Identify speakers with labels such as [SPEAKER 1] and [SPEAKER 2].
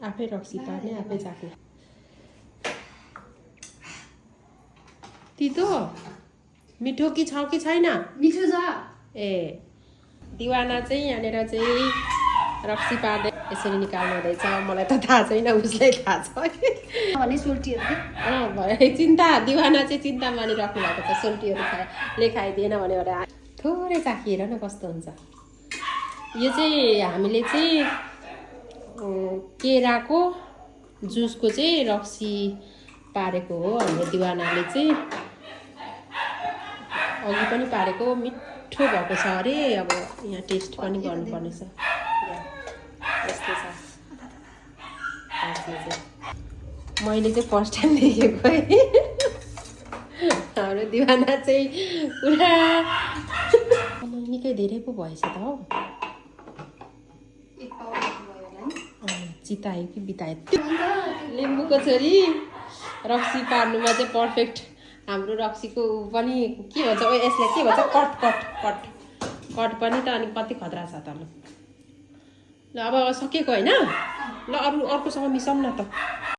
[SPEAKER 1] आफै रक्सी पार्ने आफै चाख्ने तितो मिठो कि छ कि छैन
[SPEAKER 2] मिठो छ
[SPEAKER 1] ए दिवाना चाहिँ यहाँनिर चाहिँ रक्सी पार्दै यसरी निकाल्नु हुँदैछ मलाई त थाहा छैन उसले थाहा छ
[SPEAKER 2] भने सोल्टीहरु
[SPEAKER 1] चिन्ता दिवाना चाहिँ चिन्ता मानिराख्नु भएको छ सोल्टीहरू खाइदिएन भने थोरै चाखिएर न कस्तो हुन्छ यो चाहिँ हामीले चाहिँ केराको जुसको चाहिँ रक्सी पारेको हो हाम्रो दिवानाले चाहिँ अघि पनि पारेको मिठो भएको छ अरे अब यहाँ टेस्ट पनि गर्नुपर्ने छ यस्तो छ मैले चाहिँ फर्स्ट टाइम देखेको है हाम्रो दिवाना चाहिँ पुरा निकै धेरै पो भएछ त हौ चितायो कि बितायो लिम्बूको छोरी रक्सी पार्नुमा चाहिँ पर्फेक्ट हाम्रो रक्सीको पनि के भन्छ यसलाई के भन्छ कट पनि त अनि कति खतरा छ त ल अब सकेको होइन ल अरू अर्कोसँग मिसाउँ न त